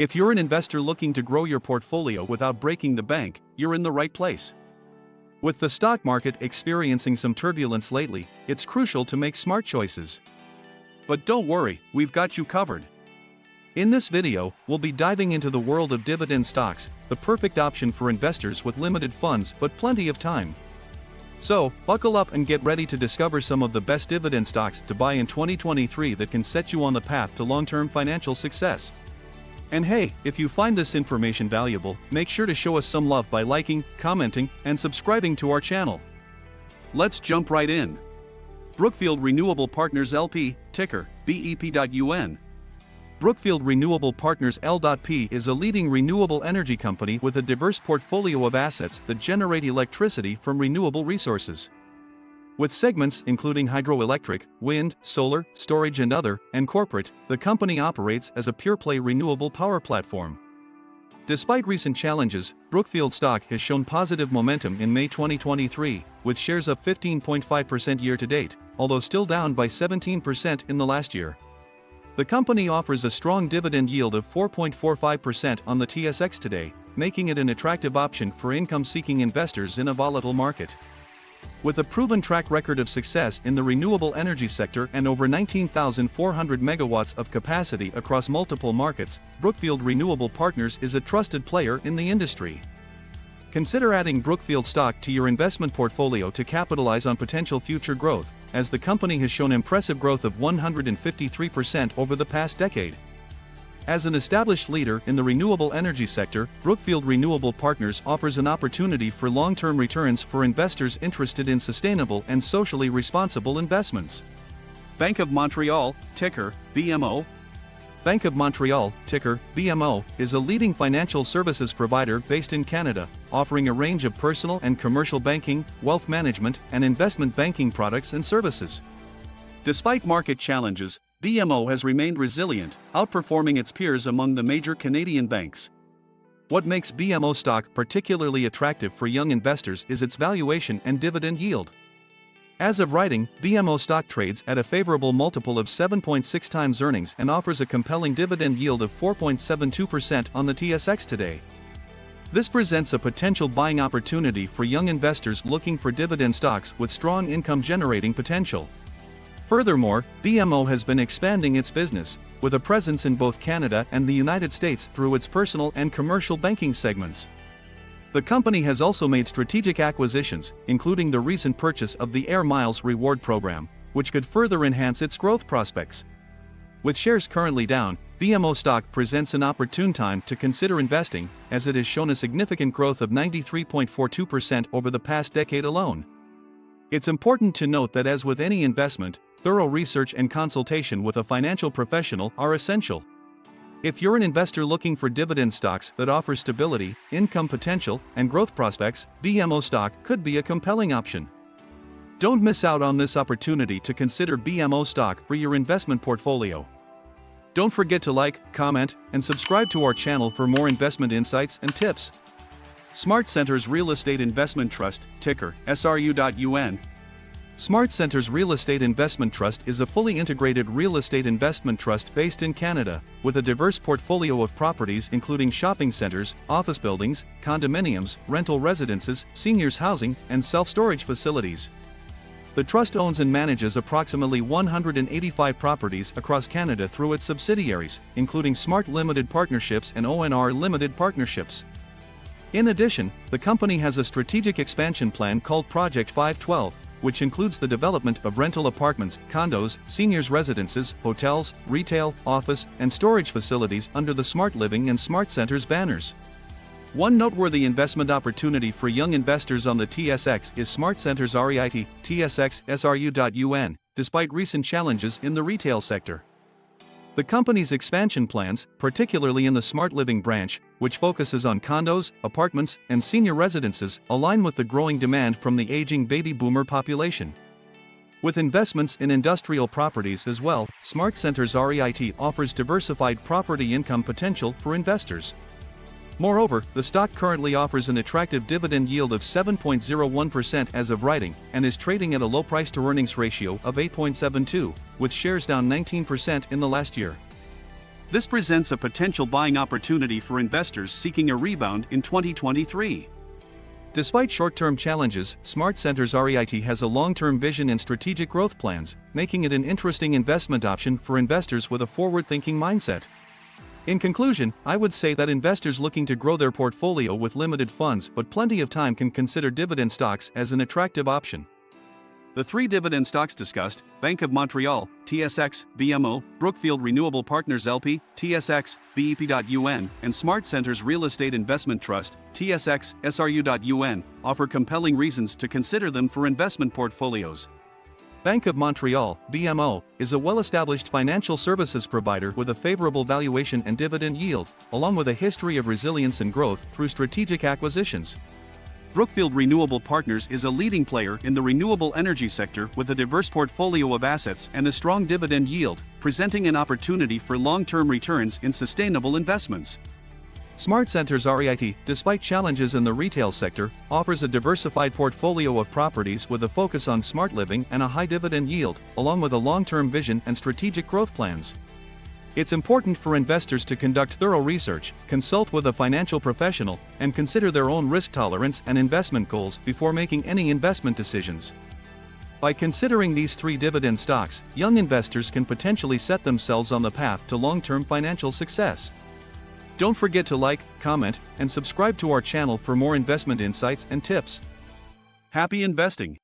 If you're an investor looking to grow your portfolio without breaking the bank, you're in the right place. With the stock market experiencing some turbulence lately, it's crucial to make smart choices. But don't worry, we've got you covered. In this video, we'll be diving into the world of dividend stocks, the perfect option for investors with limited funds but plenty of time. So, buckle up and get ready to discover some of the best dividend stocks to buy in 2023 that can set you on the path to long-term financial success. And hey, if you find this information valuable, make sure to show us some love by liking, commenting, and subscribing to our channel. Let's jump right in. Brookfield Renewable Partners L.P., ticker, BEP.UN. Brookfield Renewable Partners L.P. is a leading renewable energy company with a diverse portfolio of assets that generate electricity from renewable resources. With segments including hydroelectric, wind, solar, storage and other, and corporate, the company operates as a pure-play renewable power platform. Despite recent challenges, Brookfield stock has shown positive momentum in May 2023, with shares up 15.5% year-to-date, although still down by 17% in the last year. The company offers a strong dividend yield of 4.45% on the TSX today, making it an attractive option for income-seeking investors in a volatile market. With a proven track record of success in the renewable energy sector and over 19,400 megawatts of capacity across multiple markets, Brookfield Renewable Partners is a trusted player in the industry. Consider adding Brookfield stock to your investment portfolio to capitalize on potential future growth, as the company has shown impressive growth of 153% over the past decade. As an established leader in the renewable energy sector, Brookfield Renewable Partners offers an opportunity for long-term returns for investors interested in sustainable and socially responsible investments. Bank of Montreal, ticker, BMO. Bank of Montreal, ticker, BMO, is a leading financial services provider based in Canada, offering a range of personal and commercial banking, wealth management, and investment banking products and services. Despite market challenges, BMO has remained resilient, outperforming its peers among the major Canadian banks. What makes BMO stock particularly attractive for young investors is its valuation and dividend yield. As of writing, BMO stock trades at a favorable multiple of 7.6 times earnings and offers a compelling dividend yield of 4.72% on the TSX today. This presents a potential buying opportunity for young investors looking for dividend stocks with strong income-generating potential. Furthermore, BMO has been expanding its business, with a presence in both Canada and the United States through its personal and commercial banking segments. The company has also made strategic acquisitions, including the recent purchase of the Air Miles reward program, which could further enhance its growth prospects. With shares currently down, BMO stock presents an opportune time to consider investing, as it has shown a significant growth of 93.42% over the past decade alone. It's important to note that as with any investment, thorough research and consultation with a financial professional are essential. If you're an investor looking for dividend stocks that offer stability, income potential, and growth prospects, BMO stock could be a compelling option. Don't miss out on this opportunity to consider BMO stock for your investment portfolio. Don't forget to like, comment, and subscribe to our channel for more investment insights and tips. SmartCentres Real Estate Investment Trust, ticker, SRU.UN. SmartCentres Real Estate Investment Trust is a fully integrated real estate investment trust based in Canada, with a diverse portfolio of properties including shopping centres, office buildings, condominiums, rental residences, seniors housing, and self-storage facilities. The trust owns and manages approximately 185 properties across Canada through its subsidiaries, including Smart Limited Partnerships and ONR Limited Partnerships. In addition, the company has a strategic expansion plan called Project 512, which includes the development of rental apartments, condos, seniors residences, hotels, retail, office, and storage facilities under the Smart Living and SmartCentres banners. One noteworthy investment opportunity for young investors on the TSX is SmartCentres REIT, TSX SRU.UN, despite recent challenges in the retail sector. The company's expansion plans, particularly in the Smart Living branch, which focuses on condos, apartments, and senior residences, align with the growing demand from the aging baby boomer population. With investments in industrial properties as well, SmartCentres REIT offers diversified property income potential for investors. Moreover, the stock currently offers an attractive dividend yield of 7.01% as of writing, and is trading at a low price-to-earnings ratio of 8.72, with shares down 19% in the last year. This presents a potential buying opportunity for investors seeking a rebound in 2023. Despite short-term challenges, SmartCentres REIT has a long-term vision and strategic growth plans, making it an interesting investment option for investors with a forward-thinking mindset. In conclusion, I would say that investors looking to grow their portfolio with limited funds but plenty of time can consider dividend stocks as an attractive option. The three dividend stocks discussed: Bank of Montreal, TSX, BMO, Brookfield Renewable Partners L.P, TSX, BEP.UN, and SmartCentres Real Estate Investment Trust, TSX, SRU.UN, offer compelling reasons to consider them for investment portfolios. Bank of Montreal, BMO, is a well-established financial services provider with a favorable valuation and dividend yield, along with a history of resilience and growth through strategic acquisitions. Brookfield Renewable Partners is a leading player in the renewable energy sector with a diverse portfolio of assets and a strong dividend yield, presenting an opportunity for long-term returns in sustainable investments. SmartCentres REIT, despite challenges in the retail sector, offers a diversified portfolio of properties with a focus on smart living and a high dividend yield, along with a long-term vision and strategic growth plans. It's important for investors to conduct thorough research, consult with a financial professional, and consider their own risk tolerance and investment goals before making any investment decisions. By considering these three dividend stocks, young investors can potentially set themselves on the path to long-term financial success. Don't forget to like, comment, and subscribe to our channel for more investment insights and tips. Happy investing!